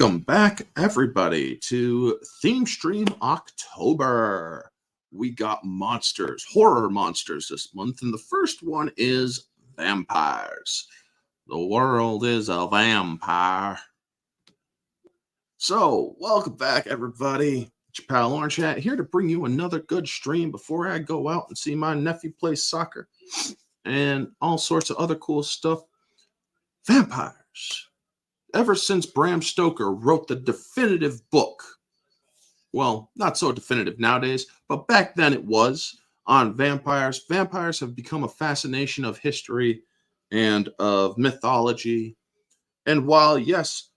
Welcome back, everybody, to Theme Stream October. We got monsters, horror monsters this month, and the first one is vampires. The world is a vampire. So, welcome back, everybody. It's your pal Orange Hat here to bring you another good stream before I go out and see my nephew play soccer and all sorts of other cool stuff. Vampires. Ever since Bram Stoker wrote the definitive book, well, not so definitive nowadays, but back then it was, on vampires. Vampires have become a fascination of history and of mythology. And while, yes,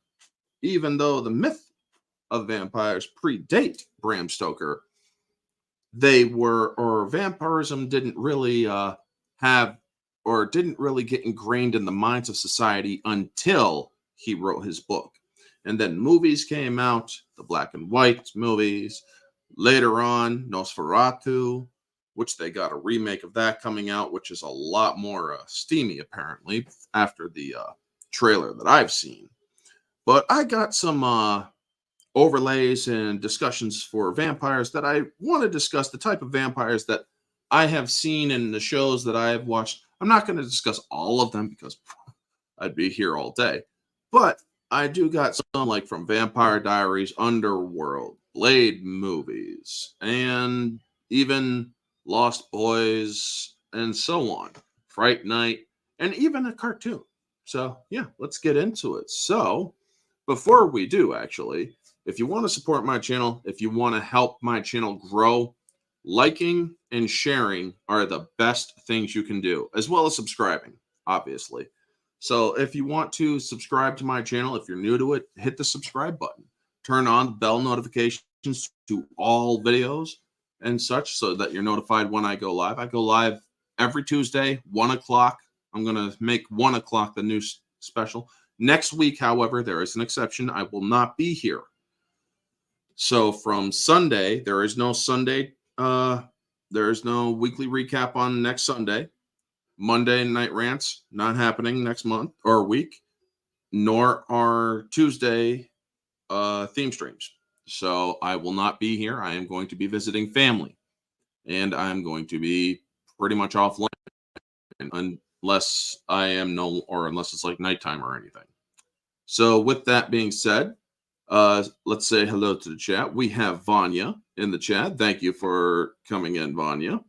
even though the myth of vampires predate Bram Stoker, vampirism didn't really didn't really get ingrained in the minds of society until he wrote his book. And then movies came out, the black and white movies. Later on, Nosferatu, which they got a remake of that coming out, which is a lot more steamy, apparently, after the trailer that I've seen. But I got some overlays and discussions for vampires that I want to discuss, the type of vampires that I have seen in the shows that I have watched. I'm not going to discuss all of them because I'd be here all day. But I do got some, like from Vampire Diaries, Underworld, Blade movies, and even Lost Boys, and so on. Fright Night, and even a cartoon. So, yeah, let's get into it. So, before we do, actually, if you want to support my channel, if you want to help my channel grow, liking and sharing are the best things you can do, as well as subscribing, obviously. So if you want to subscribe to my channel, if you're new to it, hit the subscribe button. Turn on the bell notifications to all videos and such so that you're notified when I go live. I go live every Tuesday, 1 o'clock. I'm going to make 1 o'clock the new special. Next week, however, there is an exception. I will not be here. So from Sunday, there is no Sunday. There is no weekly recap on next Sunday. Monday night rants not happening next month or week, nor are Tuesday theme streams. So I will not be here. I am going to be visiting family, and I'm going to be pretty much offline unless unless it's like nighttime or anything. So with that being said, let's say hello to the chat. We have Vanya in the chat. Thank you for coming in, Vanya.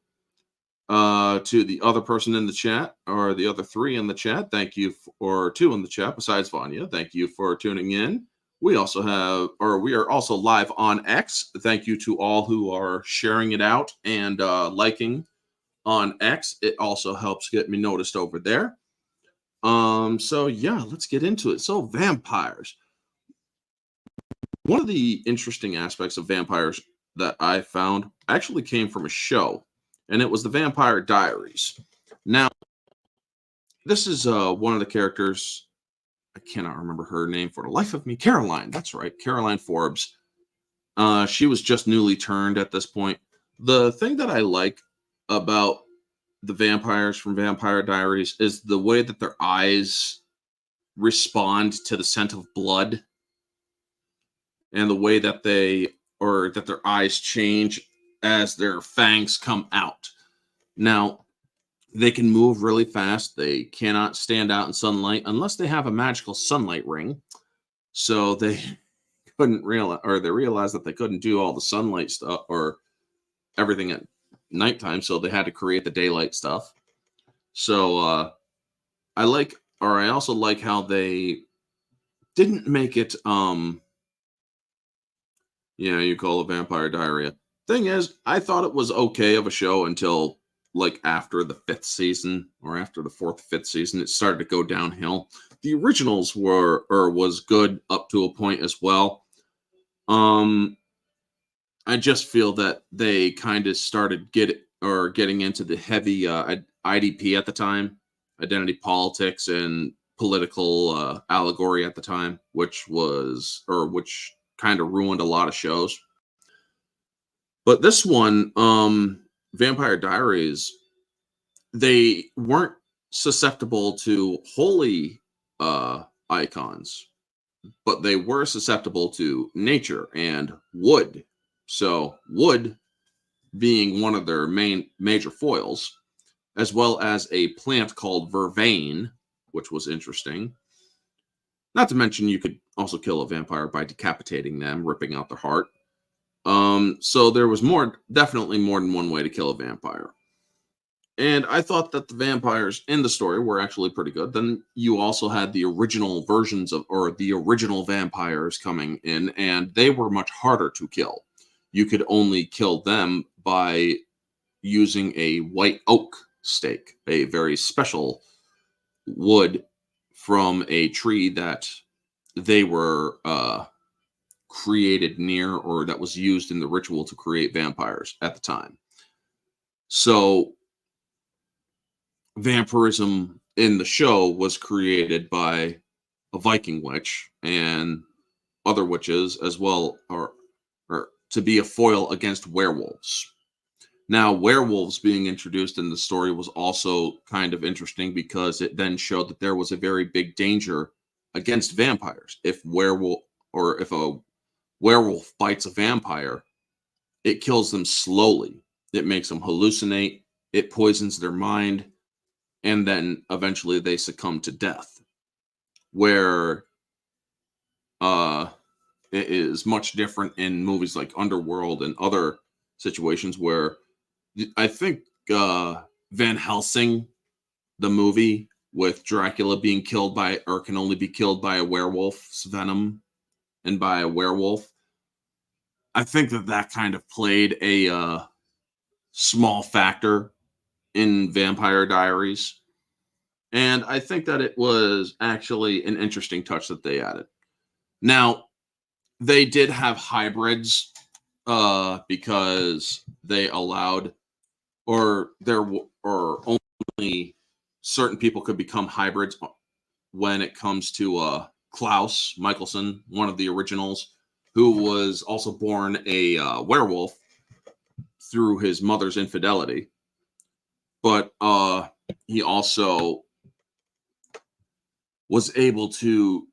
To the other person in the chat, or the other three in the chat, thank you, or two in the chat besides Vanya, thank you for tuning in. We also have, or we are also live on X. Thank you to all who are sharing it out and liking on X. It also helps get me noticed over there. So yeah, let's get into it. So vampires. One of the interesting aspects of vampires that I found actually came from a show, and it was the Vampire Diaries. Now, this is one of the characters. I cannot remember her name for the life of me. Caroline, that's right, Caroline Forbes. She was just newly turned at this point. The thing that I like about the vampires from Vampire Diaries is the way that their eyes respond to the scent of blood, and the way that that their eyes change as their fangs come out. Now, they can move really fast. They cannot stand out in sunlight unless they have a magical sunlight ring. So they couldn't realize, or they realized that they couldn't do all the sunlight stuff or everything at nighttime. So they had to create the daylight stuff. So I also like how they didn't make it, you call it Vampire Diarrhea. Thing is, I thought it was okay of a show until like after the 5th season, or after the 4th, 5th season, it started to go downhill. The originals was good up to a point as well. I just feel that they kind of started getting into the heavy IDP at the time, identity politics and political allegory at the time, which kind of ruined a lot of shows. But this one, Vampire Diaries, they weren't susceptible to holy icons. but they were susceptible to nature and wood. So wood being one of their major foils, as well as a plant called vervain, which was interesting. Not to mention, you could also kill a vampire by decapitating them, ripping out their heart. So there was definitely more than one way to kill a vampire. And I thought that the vampires in the story were actually pretty good. Then you also had the original versions of, or the original vampires coming in, and they were much harder to kill. You could only kill them by using a white oak stake, a very special wood from a tree that they were created near, or that was used in the ritual to create vampires at the time. So vampirism in the show was created by a Viking witch and other witches as well, or to be a foil against werewolves. Now, werewolves being introduced in the story was also kind of interesting because it then showed that there was a very big danger against vampires. If a werewolf bites a vampire, it kills them slowly. It makes them hallucinate. It poisons their mind, and then eventually they succumb to death. Where it is much different in movies like Underworld and other situations where I think Van Helsing, the movie with Dracula being killed by, or can only be killed by, a werewolf's venom and by a werewolf. I think that kind of played a small factor in Vampire Diaries. And I think that it was actually an interesting touch that they added. Now, they did have hybrids because they allowed, or only certain people could become hybrids when it comes to Klaus Michelson, one of the originals, who was also born a werewolf through his mother's infidelity. But he also was able to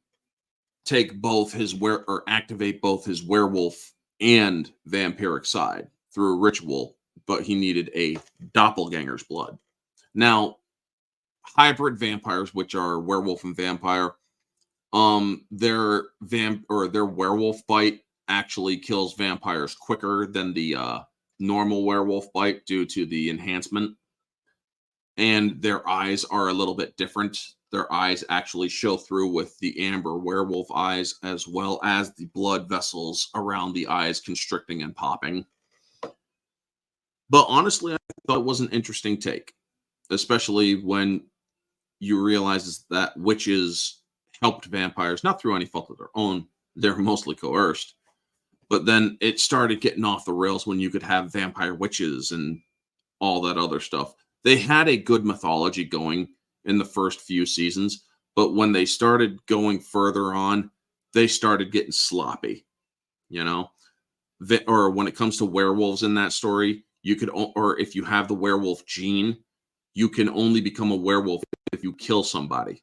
take both his activate both his werewolf and vampiric side through a ritual, but he needed a doppelganger's blood. Now, hybrid vampires, which are werewolf and vampire, their werewolf bite actually kills vampires quicker than the normal werewolf bite due to the enhancement. And their eyes are a little bit different. Their eyes actually show through with the amber werewolf eyes, as well as the blood vessels around the eyes constricting and popping. But honestly, I thought it was an interesting take, especially when you realize that witches helped vampires, not through any fault of their own. They're mostly coerced. But then it started getting off the rails when you could have vampire witches and all that other stuff. They had a good mythology going in the first few seasons, but when they started going further on, they started getting sloppy, you know? Or when it comes to werewolves in that story, you could, or if you have the werewolf gene, you can only become a werewolf if you kill somebody.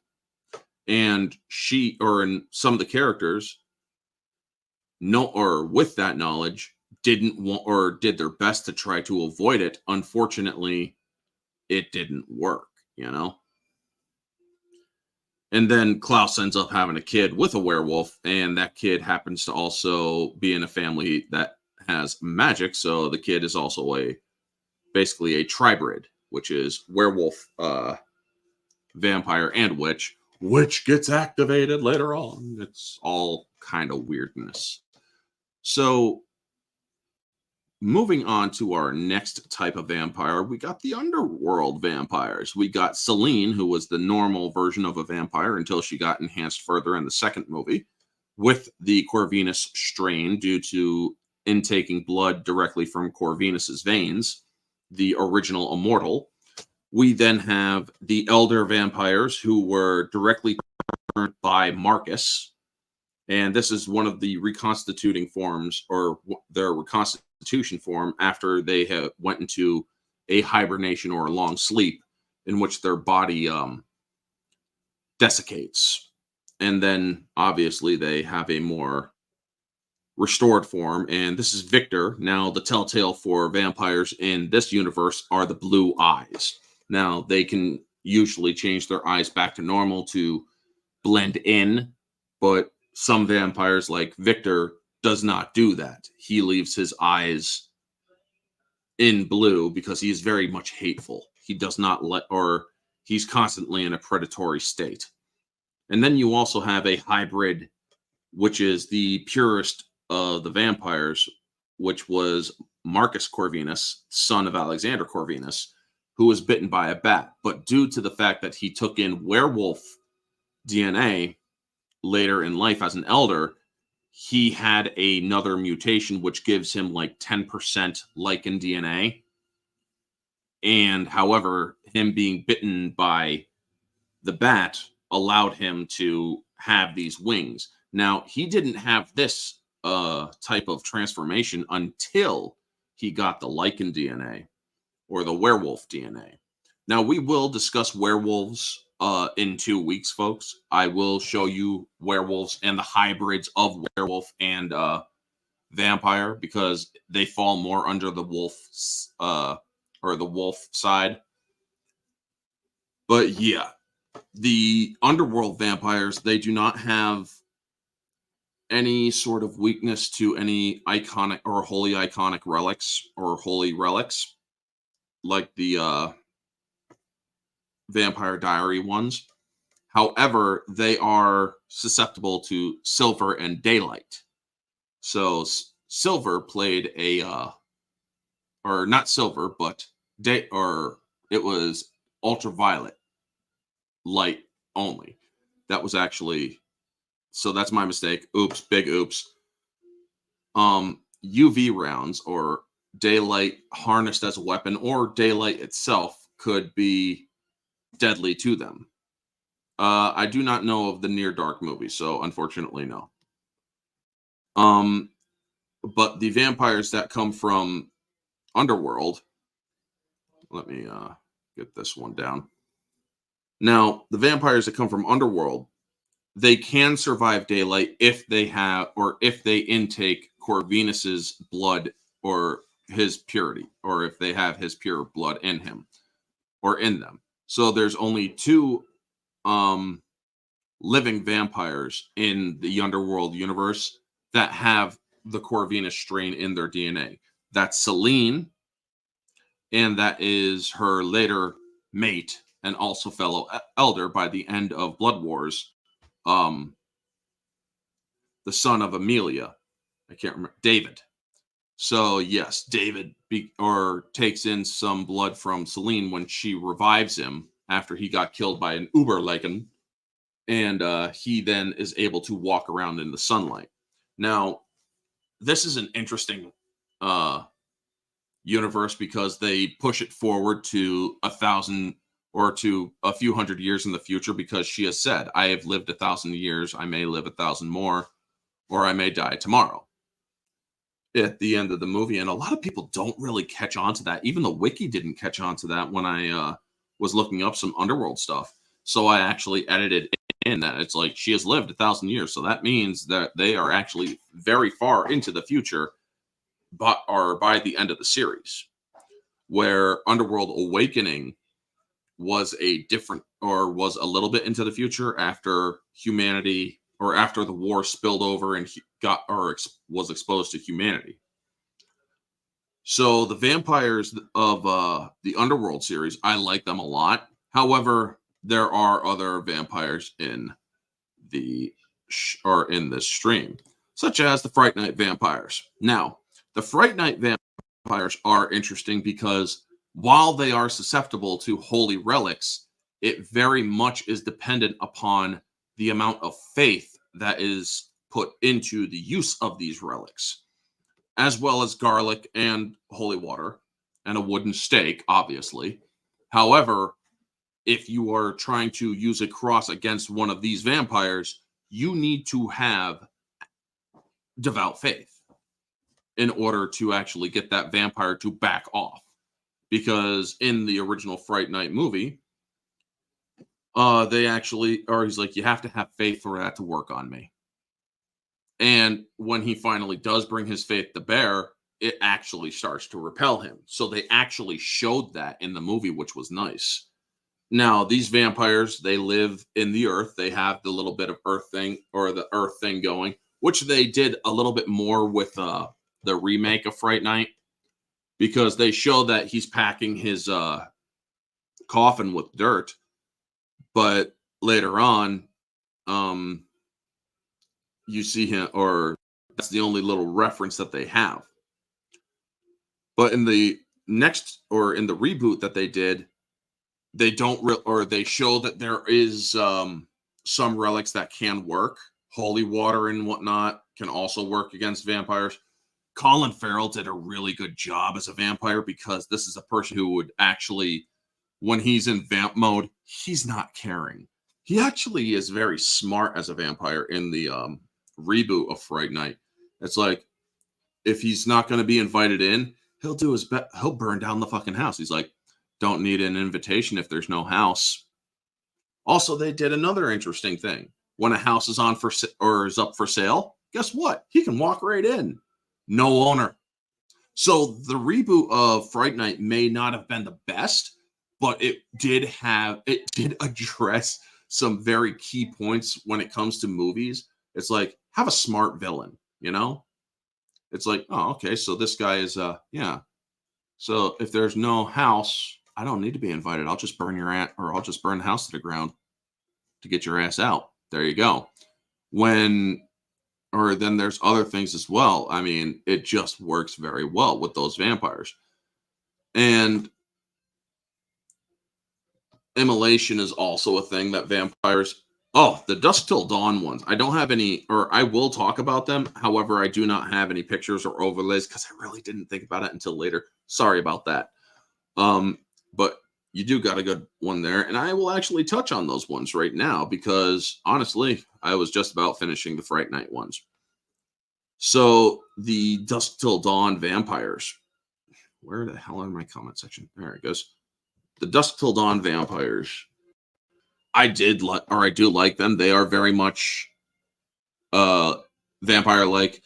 And in some of the characters, with that knowledge, didn't want, or did their best to try to avoid it. Unfortunately, it didn't work, you know? And then Klaus ends up having a kid with a werewolf, and that kid happens to also be in a family that has magic. So the kid is also basically a tribrid, which is werewolf, vampire, and witch, which gets activated later on. It's all kind of weirdness. So moving on to our next type of vampire, we got the underworld vampires. We got Celine, who was the normal version of a vampire until she got enhanced further in the second movie with the Corvinus strain due to intaking blood directly from Corvinus's veins, the original immortal. We then have the elder vampires, who were directly turned by Marcus. And this is one of the reconstituting forms, or their reconstitution form, after they went into a hibernation or a long sleep in which their body desiccates. And then obviously they have a more restored form, and this is Victor. Now, the telltale for vampires in this universe are the blue eyes. Now, they can usually change their eyes back to normal to blend in, but some vampires, like Victor, does not do that. He leaves his eyes in blue because he is very much hateful. He does not let, or he's constantly in a predatory state. And then you also have a hybrid, which is the purest of the vampires, which was Marcus Corvinus, son of Alexander Corvinus, who was bitten by a bat. But due to the fact that he took in werewolf DNA later in life as an elder, he had another mutation which gives him like 10% lichen DNA. And however, him being bitten by the bat allowed him to have these wings. Now, he didn't have this type of transformation until he got the lichen DNA or the werewolf DNA. Now, we will discuss werewolves in 2 weeks, folks. I will show you werewolves and the hybrids of werewolf and vampire because they fall more under the wolf or the wolf side. But yeah, the underworld vampires, they do not have any sort of weakness to any iconic or holy iconic relics or holy relics like the Vampire Diary ones. However, they are susceptible to silver and daylight. So silver played a or not silver, but it was ultraviolet light only. That was actually, so that's my mistake. Oops, big oops. UV rounds or daylight harnessed as a weapon or daylight itself could be deadly to them. I do not know of the Near Dark movie, so unfortunately, no. But the vampires that come from Underworld, let me get this one down. Now, the vampires that come from Underworld, they can survive daylight if they have, or if they intake Corvinus's blood or his purity, or if they have his pure blood in him or in them. So there's only two living vampires in the Underworld universe that have the Corvinus strain in their DNA. That's Selene, and that is her later mate and also fellow elder by the end of Blood Wars. The son of Amelia, I can't remember, David. So yes, David takes in some blood from Selene when she revives him after he got killed by an Uberleichen, and he then is able to walk around in the sunlight. Now, this is an interesting universe because they push it forward to 1,000 or to a few hundred years in the future because she has said, I have lived 1,000 years, I may live 1,000 more, or I may die tomorrow at the end of the movie. And a lot of people don't really catch on to that. Even the wiki didn't catch on to that when I was looking up some Underworld stuff. So I actually edited in that it's like she has lived 1,000 years. So that means that they are actually very far into the future, but are by the end of the series, where Underworld Awakening was a different, or was a little bit into the future after humanity, or after the war spilled over and was exposed to humanity. So the vampires of the Underworld series, I like them a lot. However, there are other vampires in in this stream, such as the Fright Night vampires. Now, the Fright Night vampires are interesting because while they are susceptible to holy relics, it very much is dependent upon the amount of faith that is put into the use of these relics, as well as garlic and holy water and a wooden stake, obviously. However, if you are trying to use a cross against one of these vampires, you need to have devout faith in order to actually get that vampire to back off. Because in the original Fright Night movie, They actually, or he's like, you have to have faith for that to work on me. And when he finally does bring his faith to bear, it actually starts to repel him. So they actually showed that in the movie, which was nice. Now, these vampires, they live in the earth. They have the little bit of earth thing or the earth thing going, which they did a little bit more with the remake of Fright Night, because they show that he's packing his coffin with dirt, but later on, um, you see him, or that's the only little reference that they have. But in the next, or in the reboot that they did, they don't or they show that there is some relics that can work. Holy water and whatnot can also work against vampires. Colin Farrell did a really good job as a vampire, because this is a person who would actually, when he's in vamp mode, he's not caring. He actually is very smart as a vampire in the reboot of Fright Night. It's like, if he's not going to be invited in, he'll do his best. He'll burn down the fucking house. He's like, don't need an invitation if there's no house. Also, they did another interesting thing. When a house is on for or is up for sale, guess what? He can walk right in. No owner. So the reboot of Fright Night may not have been the best, but it did address some very key points when it comes to movies. It's like, have a smart villain, you know? It's like, oh, okay, so this guy is yeah. So if there's no house, I don't need to be invited. I'll just burn your ass, or I'll just burn the house to the ground to get your ass out. There you go. Or then there's other things as well. I mean, it just works very well with those vampires. And immolation is also a thing that vampires. Oh, the Dusk Till Dawn ones. I don't have any, or I will talk about them. However, I do not have any pictures or overlays because I really didn't think about it until later. Sorry about that. But you do got a good one there, and I will actually touch on those ones right now, because honestly, I was just about finishing the Fright Night ones. So the Dusk Till Dawn vampires. Where the hell are my comment section? There it goes. The Dusk Till Dawn vampires. I do like them. They are very much vampire like.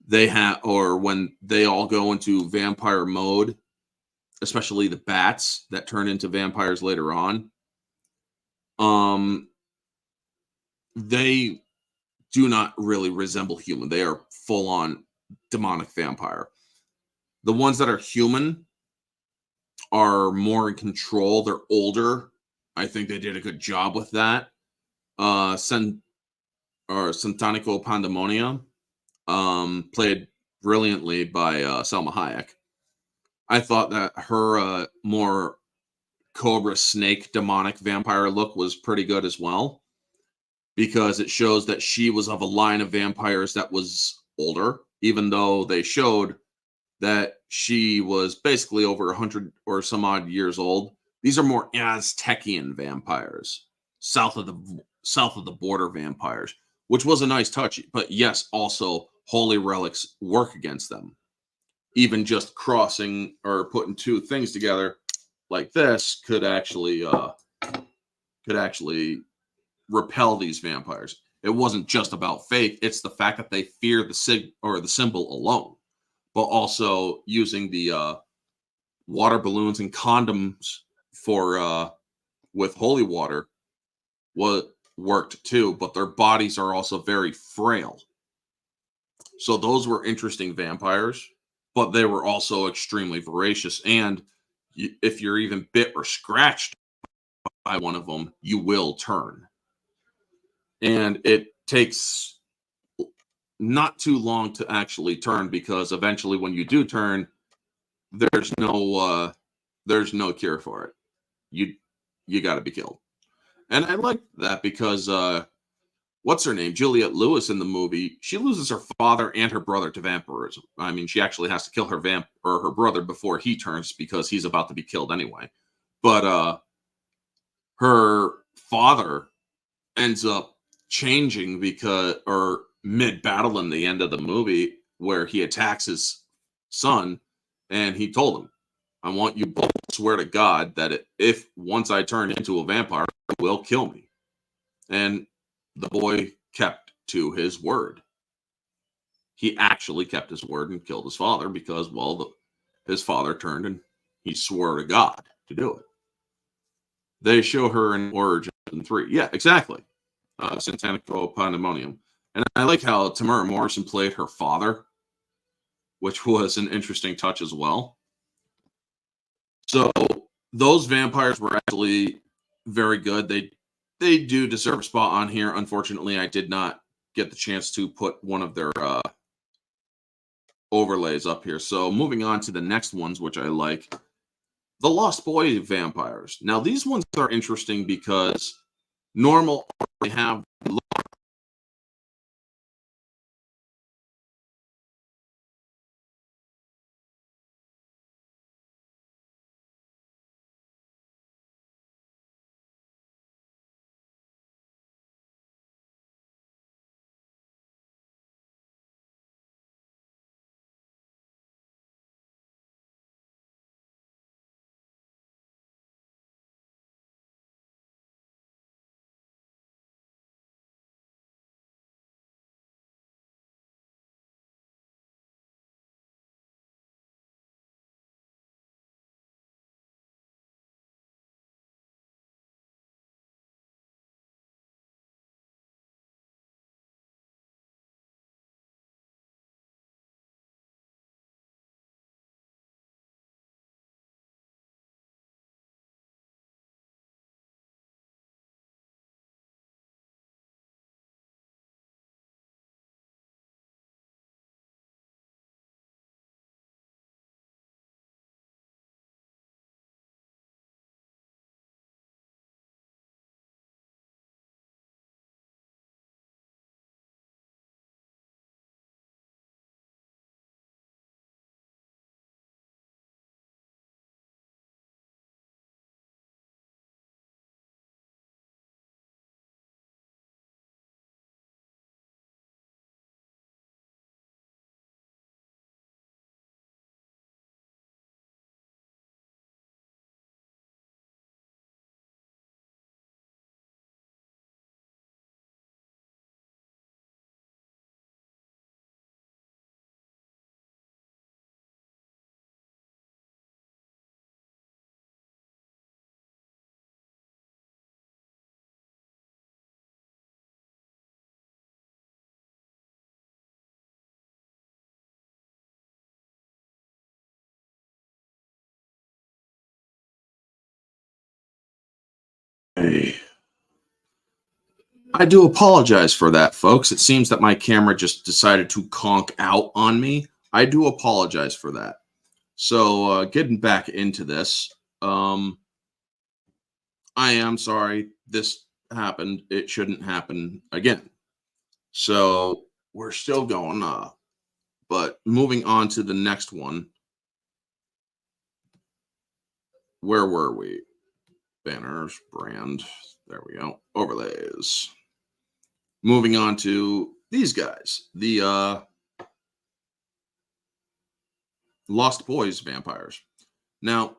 They have, or when they all go into vampire mode, especially the bats that turn into vampires later on, they do not really resemble human. They are full on demonic vampire. The ones that are human are more in control. They're older. I think they did a good job with that. Santanico Pandemonium, played brilliantly by Selma Hayek. I thought that her more cobra snake demonic vampire look was pretty good as well, because it shows that she was of a line of vampires that was older, even though they showed that she was basically over 100 or some odd years old. These are more Aztecian vampires, south of the border vampires, which was a nice touch. But yes, also holy relics work against them. Even just crossing or putting two things together like this could actually repel these vampires. It wasn't just about faith; it's the fact that they fear the symbol alone, but also using the water balloons and condoms for with holy water worked too. But their bodies are also very frail, so those were interesting vampires. But they were also extremely voracious, and if you're even bit or scratched by one of them, you will turn. And it takes not too long to actually turn, because eventually when you do turn, there's no cure for it. You got to be killed. And I like that, because what's her name, Juliette Lewis, in the movie, she loses her father and her brother to vampirism. I mean, she actually has to kill her her brother before he turns, because he's about to be killed anyway. But her father ends up changing or mid battle in the end of the movie, where he attacks his son, and he told him, I want you both to swear to God that if once I turn into a vampire, it will kill me. And the boy kept to his word. He actually kept his word and killed his father because, well, his father turned and he swore to God to do it. They show her in Origin 3. Yeah, exactly. Santanico Pandemonium. And I like how Tamara Morrison played her father, which was an interesting touch as well. So those vampires were actually very good. They do deserve a spot on here. Unfortunately, I did not get the chance to put one of their overlays up here. So moving on to the next ones, which I like. The Lost Boy vampires. Now, these ones are interesting because normal they have I do apologize for that, folks. It seems that my camera just decided to conk out on me. I do apologize for that. So, getting back into this, I am sorry this happened. It shouldn't happen again. So, we're still going, but moving on to the next one. Where were we? Banners, brand. There we go. Overlays. Moving on to these guys. The Lost Boys vampires. Now,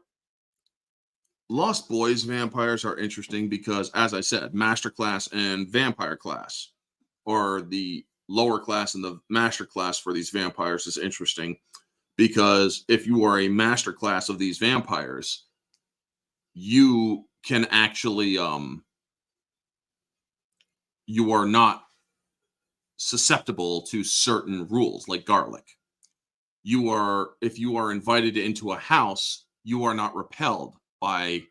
Lost Boys vampires are interesting because, as I said, Master Class and Vampire Class, or the lower class and the Master Class for these vampires, is interesting because if you are a Master Class of these vampires, you can actually you are not susceptible to certain rules like garlic. You are, if you are invited into a house, you are not repelled by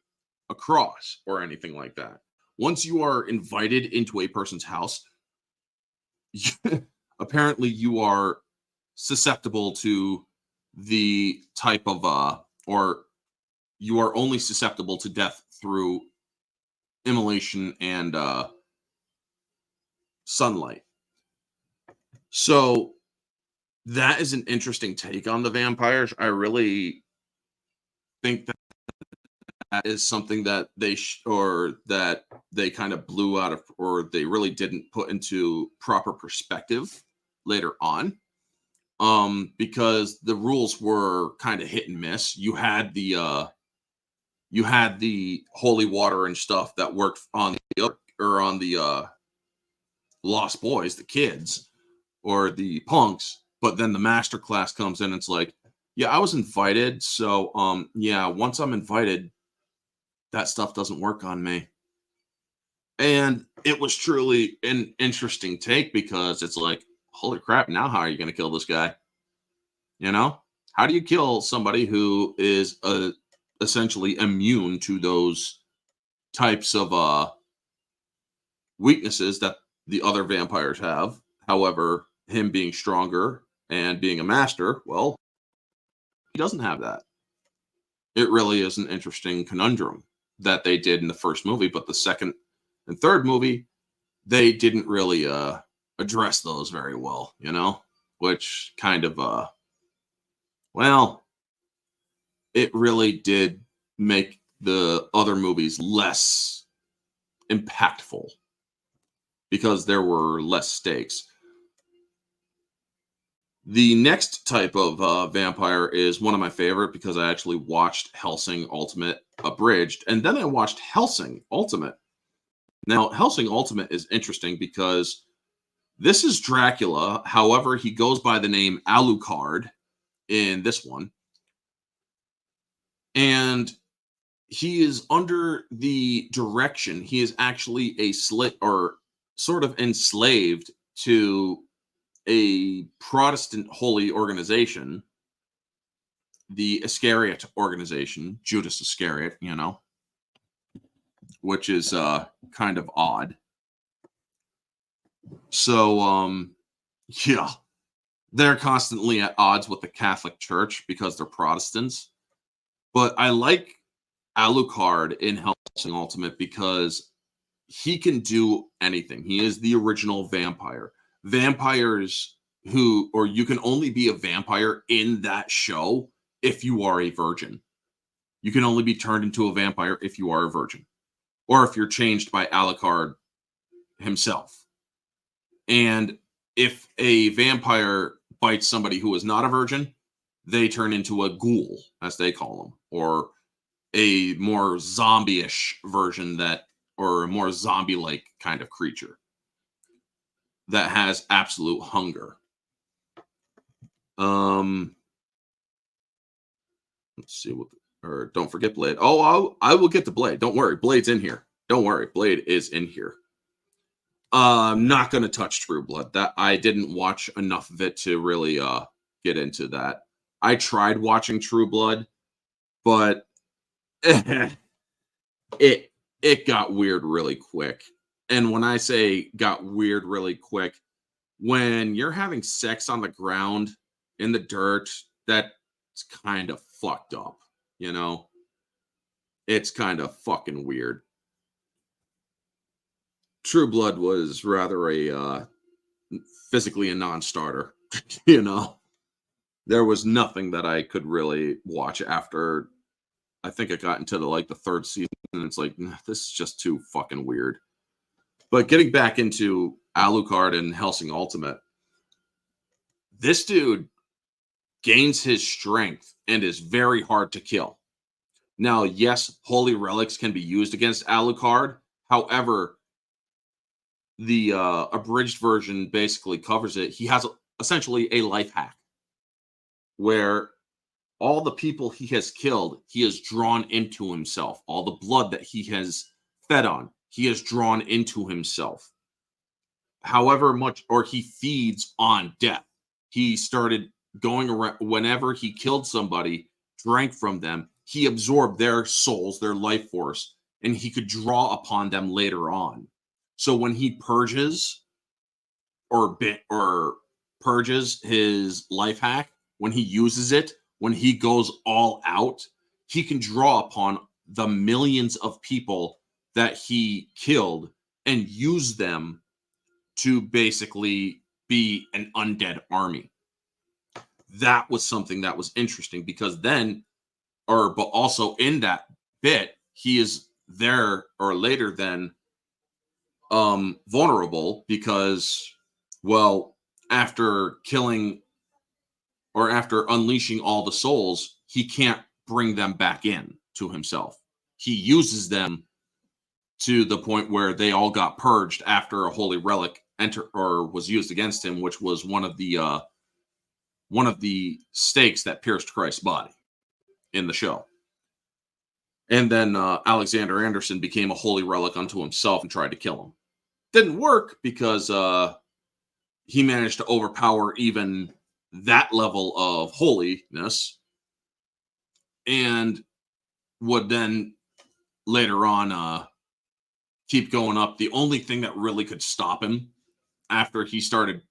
a cross or anything like that. Once you are invited into a person's house, apparently you are susceptible to the type of or you are only susceptible to death through immolation and sunlight. So that is an interesting take on the vampires. I really think that is something that or that they kind of blew out of, or they really didn't put into proper perspective later on. because the rules were kind of hit and miss. You had the holy water and stuff that worked on the Lost Boys, the kids, or the punks, but then the master class comes in and it's like, yeah, I was invited, so yeah, once I'm invited, that stuff doesn't work on me. And it was truly an interesting take because it's like, holy crap, now how are you going to kill this guy? You know? How do you kill somebody who is essentially immune to those types of weaknesses that the other vampires have? However, him being stronger and being a master, well, he doesn't have that. It really is an interesting conundrum that they did in the first movie, but the second and third movie, they didn't really address those very well, you know, which kind of well, it really did make the other movies less impactful because there were less stakes. The next type of vampire is one of my favorite because I actually watched Hellsing Ultimate abridged, and then I watched Hellsing Ultimate. Now, Hellsing Ultimate is interesting because this is Dracula. However, he goes by the name Alucard in this one. And he is under the direction. He is actually a or sort of enslaved to a Protestant holy organization, the Iscariot organization, Judas Iscariot, you know, which is kind of odd. So, yeah, they're constantly at odds with the Catholic Church because they're Protestants. But I like Alucard in Hellsing Ultimate because he can do anything. He is the original vampire. Vampires or you can only be a vampire in that show if you are a virgin. You can only be turned into a vampire if you are a virgin, or if you're changed by Alucard himself. And if a vampire bites somebody who is not a virgin, they turn into a ghoul, as they call them, or a more zombie-ish version or a more zombie-like kind of creature that has absolute hunger. Let's see or don't forget Blade. Oh, I will get to Blade. Don't worry, Blade's in here. Don't worry, Blade is in here. I'm not going to touch True Blood. That I didn't watch enough of it to really get into that. I tried watching True Blood, but it got weird really quick. And when I say got weird really quick, when you're having sex on the ground in the dirt, that's kind of fucked up, you know? It's kind of fucking weird. True Blood was rather a physically a non-starter, you know? There was nothing that I could really watch after. I think it got into the third season, and it's like, this is just too fucking weird. But getting back into Alucard and Hellsing Ultimate, this dude gains his strength and is very hard to kill. Now, yes, holy relics can be used against Alucard. However, the abridged version basically covers it. He has essentially a life hack where all the people he has killed, he has drawn into himself. All the blood that he has fed on, he has drawn into himself. However much, or he feeds on death. He started going around whenever he killed somebody, drank from them, he absorbed their souls, their life force, and he could draw upon them later on. So when he purges or purges his life hack, when he uses it, when he goes all out, he can draw upon the millions of people that he killed and use them to basically be an undead army. That was something that was interesting because but also in that bit, he is there or later then vulnerable because, well, after killing or after unleashing all the souls, he can't bring them back in to himself. He uses them to the point where they all got purged after a holy relic was used against him, which was one of the stakes that pierced Christ's body in the show. And then Alexander Anderson became a holy relic unto himself and tried to kill him. Didn't work because he managed to overpower even that level of holiness, and would then later on keep going up. The only thing that really could stop him after he started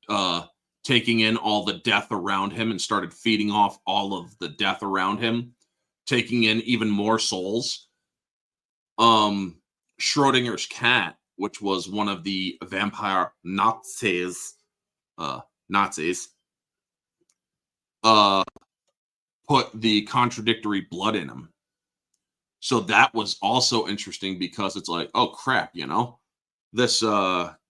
taking in all the death around him and started feeding off all of the death around him, taking in even more souls. Schrodinger's cat, which was one of the vampire Nazis, put the contradictory blood in him. So that was also interesting because it's like, oh crap, this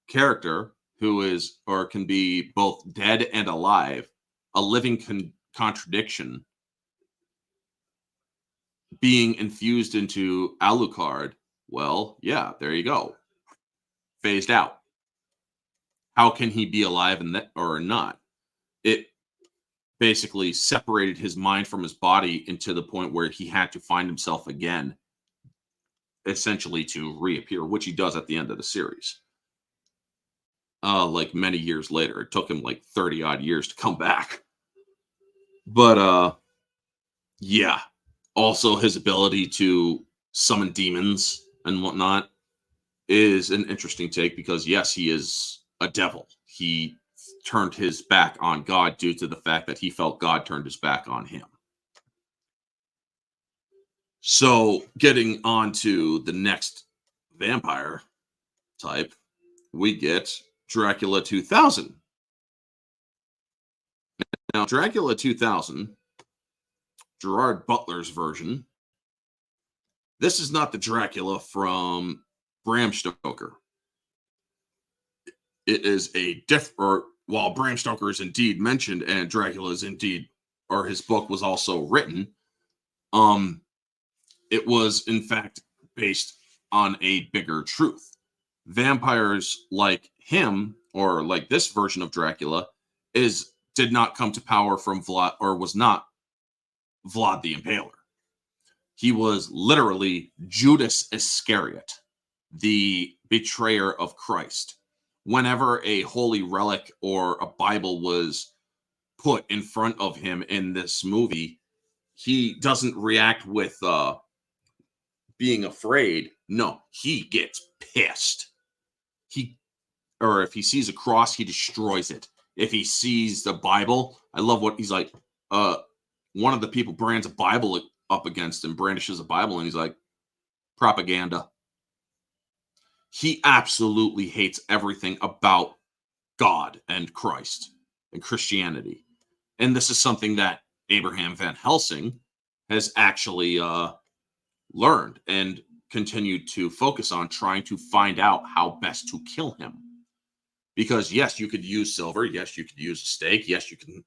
character who is or can be both dead and alive, a living contradiction, being infused into Alucard. Well, yeah, there you go. Phased out. How can he be alive and or not? It basically separated his mind from his body into the point where he had to find himself again, essentially to reappear, which he does at the end of the series. Like many years later. It took him like 30 odd years to come back. But yeah. Also his ability to summon demons and whatnot is an interesting take because yes, he is a devil. He turned his back on God due to the fact that he felt God turned his back on him. So getting on to the next vampire type, we get Dracula 2000. Now, Dracula 2000, Gerard Butler's version, this is not the Dracula from Bram Stoker. It is a while Bram Stoker is indeed mentioned and Dracula is indeed, or his book was also written, it was in fact based on a bigger truth. Vampires like him, or like this version of Dracula, did not come to power from Vlad, or was not Vlad the Impaler. He was literally Judas Iscariot, the betrayer of Christ. Whenever a holy relic or a Bible was put in front of him in this movie, he doesn't react with being afraid. No, he gets pissed. Or if he sees a cross, he destroys it. If he sees the Bible, I love what he's like. One of the people brands a Bible up against him, brandishes a Bible, and he's like, propaganda. He absolutely hates everything about God and Christ and Christianity. And this is something that Abraham Van Helsing has actually learned and continued to focus on, trying to find out how best to kill him. Because yes, you could use silver. Yes, you could use a stake. Yes, you can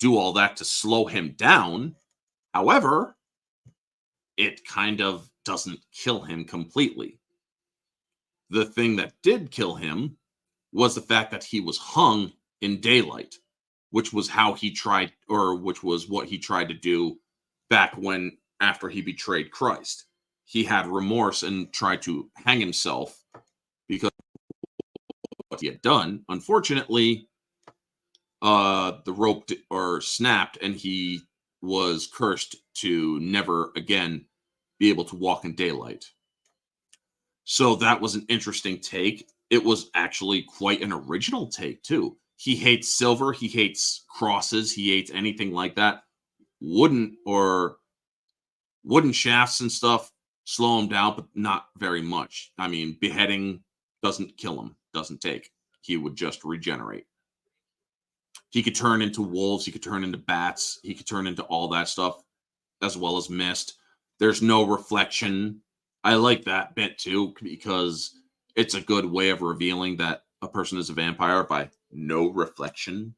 do all that to slow him down. However, it kind of doesn't kill him completely. The thing that did kill him was the fact that he was hung in daylight, which was how he tried, or which was what he tried to do back when, after he betrayed Christ. He had remorse and tried to hang himself because of what he had done. Unfortunately, the rope snapped and he was cursed to never again be able to walk in daylight. So that was an interesting take. It was actually quite an original take too. He hates silver. He hates crosses. He hates anything like that. Wooden shafts and stuff slow him down, but not very much. I mean, beheading doesn't kill him, doesn't take. He would just regenerate. He could turn into wolves. He could turn into bats. He could turn into all that stuff, as well as mist. There's no reflection. I like that bit too, because it's a good way of revealing that a person is a vampire by no reflection.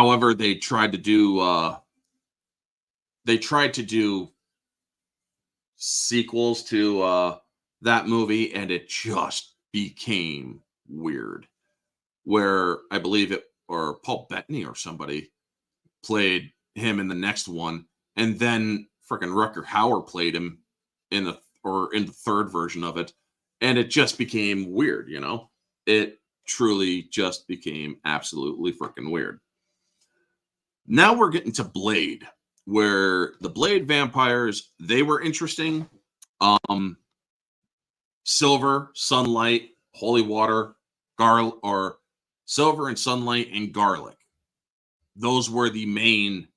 However, they tried to do sequels to that movie, and it just became weird. Where I believe it, or Paul Bettany or somebody played him in the next one, and then freaking Rucker Hauer played him in the third version of it, and it just became weird. It truly just became absolutely freaking weird. Now we're getting to Blade, where the Blade vampires, they were interesting. Silver, sunlight, holy water, silver and sunlight and garlic. Those were the main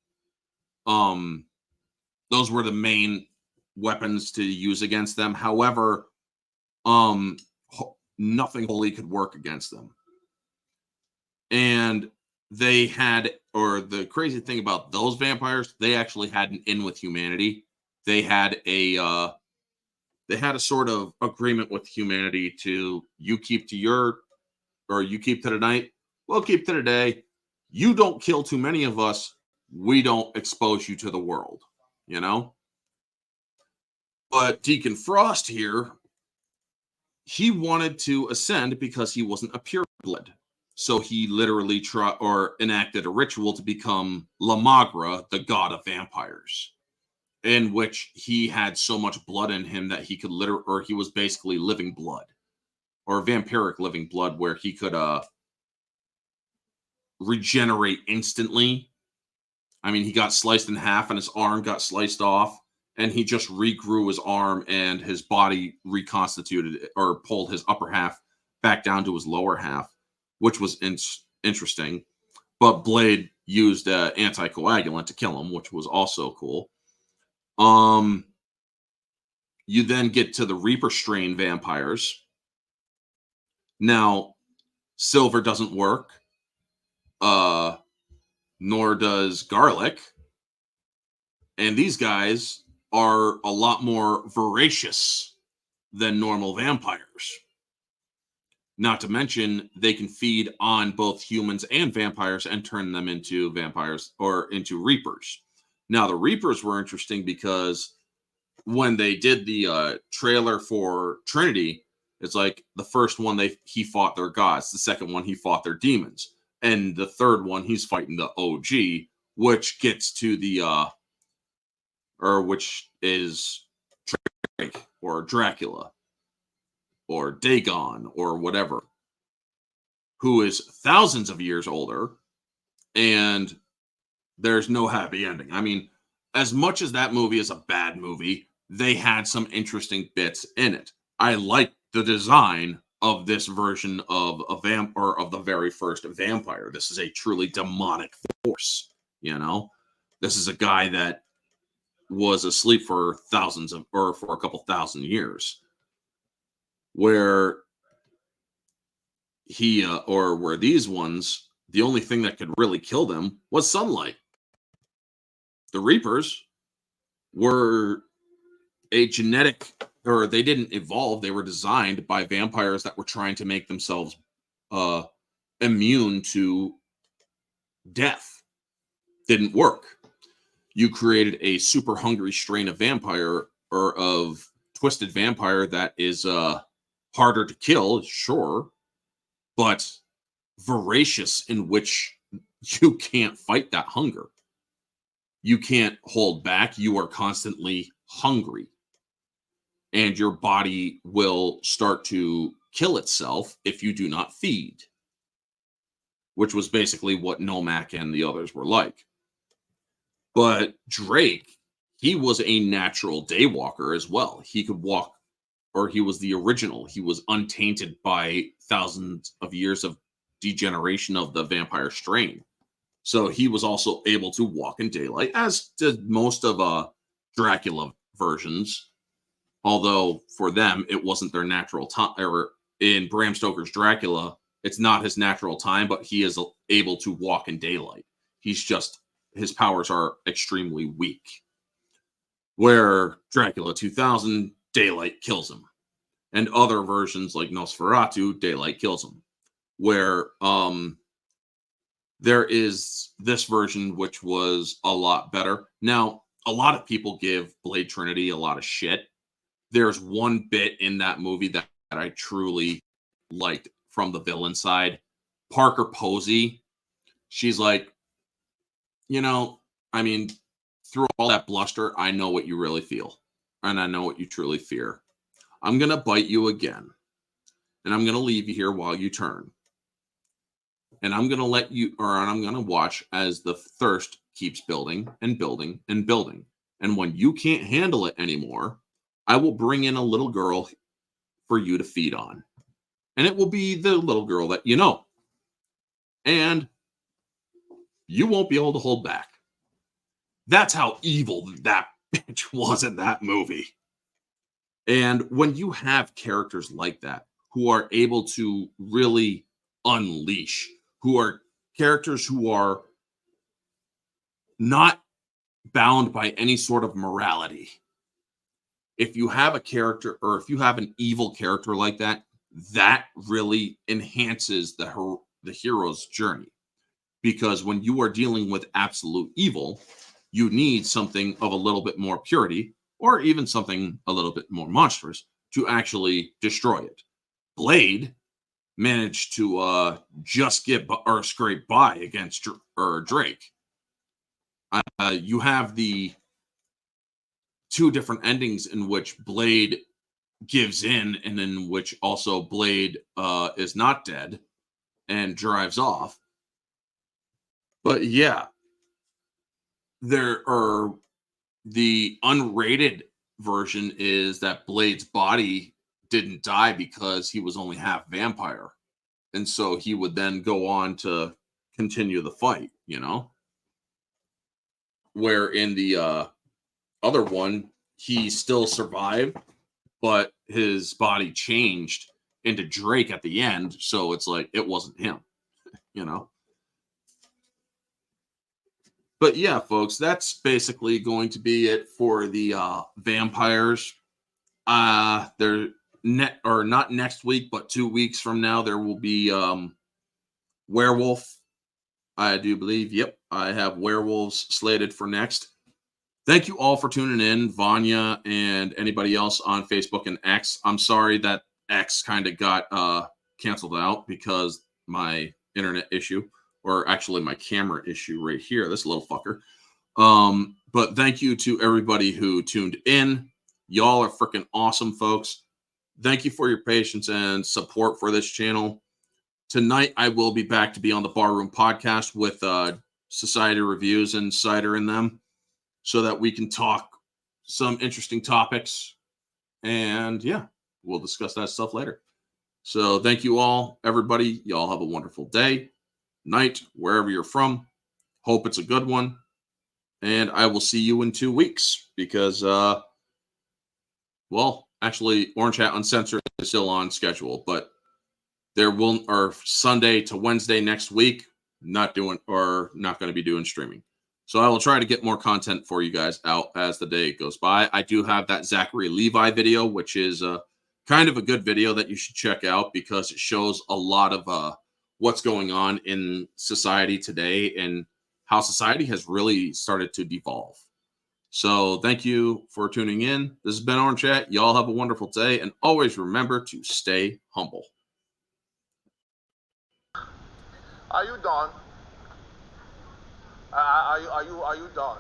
weapons to use against them. However, nothing holy could work against them. And the crazy thing about those vampires, they actually had an in with humanity. They had a sort of agreement with humanity to, you keep to the night, we'll keep to the day. You don't kill too many of us, we don't expose you to the world, But Deacon Frost here, he wanted to ascend because he wasn't a pureblood. So he literally enacted a ritual to become La Magra, the god of vampires, in which he had so much blood in him that he could he was basically living blood, or vampiric living blood, where he could regenerate instantly. I mean, he got sliced in half and his arm got sliced off, and he just regrew his arm, and his body reconstituted or pulled his upper half back down to his lower half, which was interesting. But Blade used anticoagulant to kill him, which was also cool. You then get to the Reaper strain vampires. Now, silver doesn't work, nor does garlic. And these guys are a lot more voracious than normal vampires. Not to mention, they can feed on both humans and vampires and turn them into vampires or into Reapers. Now, the Reapers were interesting because when they did the trailer for Trinity, it's like the first one he fought their gods, the second one he fought their demons, and the third one he's fighting the OG, which gets to which is Drake or Dracula or Dagon or whatever, who is thousands of years older, and there's no happy ending. I mean, as much as that movie is a bad movie, they had some interesting bits in it. I like the design of this version of a of the very first vampire. This is a truly demonic force, This is a guy that was asleep for for a couple thousand years, where where these ones, the only thing that could really kill them was sunlight. The Reapers were they didn't evolve. They were designed by vampires that were trying to make themselves immune to death. Didn't work. You created a super hungry strain of vampire, or of twisted vampire, that is harder to kill, sure, but voracious, in which you can't fight that hunger. You can't hold back. You are constantly hungry. And your body will start to kill itself if you do not feed, which was basically what Nomak and the others were like. But Drake, he was a natural daywalker as well. He could walk, or he was the original. He was untainted by thousands of years of degeneration of the vampire strain. So he was also able to walk in daylight, as did most of Dracula versions. Although for them, it wasn't their natural time. Or in Bram Stoker's Dracula, it's not his natural time, but he is able to walk in daylight. His powers are extremely weak. Where Dracula 2000, daylight kills him. And other versions like Nosferatu, daylight kills him. Where there is this version, which was a lot better. Now, a lot of people give Blade Trinity a lot of shit. There's one bit in that movie that I truly liked from the villain side. Parker Posey, she's like, I mean, through all that bluster, I know what you really feel. And I know what you truly fear. I'm going to bite you again. And I'm going to leave you here while you turn. And I'm going to I'm going to watch as the thirst keeps building and building and building. And when you can't handle it anymore, I will bring in a little girl for you to feed on. And it will be the little girl that you know. And you won't be able to hold back. That's how evil that bitch was in that movie. And when you have characters like that who are able to really unleash, who are characters who are not bound by any sort of morality, if you have a character or if you have an evil character like that, that really enhances the hero's journey. Because when you are dealing with absolute evil, you need something of a little bit more purity or even something a little bit more monstrous to actually destroy it. Blade managed to just get or scrape by against Drake. You have the two different endings in which Blade gives in and in which also Blade is not dead and drives off. But yeah, there are the unrated version is that Blade's body didn't die because he was only half vampire. And so he would then go on to continue the fight, Where in the other one, he still survived, but his body changed into Drake at the end. So it's like, it wasn't him, But yeah, folks, that's basically going to be it for the vampires. They're not next week, but 2 weeks from now, there will be werewolf. I do believe. Yep, I have werewolves slated for next. Thank you all for tuning in, Vanya and anybody else on Facebook and X. I'm sorry that X kind of got canceled out because my internet issue, or actually my camera issue right here, this little fucker. But thank you to everybody who tuned in. Y'all are freaking awesome, folks. Thank you for your patience and support for this channel. Tonight, I will be back to be on the Barroom Podcast with Society Reviews and Cider in them so that we can talk some interesting topics. And yeah, we'll discuss that stuff later. So thank you all, everybody. Y'all have a wonderful day, night, wherever you're from. Hope it's a good one. And I will see you in 2 weeks because, actually, Orange Hat Uncensored is still on schedule, but Sunday to Wednesday next week, not going to be doing streaming. So I will try to get more content for you guys out as the day goes by. I do have that Zachary Levi video, which is kind of a good video that you should check out because it shows a lot of what's going on in society today and how society has really started to devolve. So thank you for tuning in. This has been Orange Chat. Y'all have a wonderful day, and always remember to stay humble. Are you done? Are you done?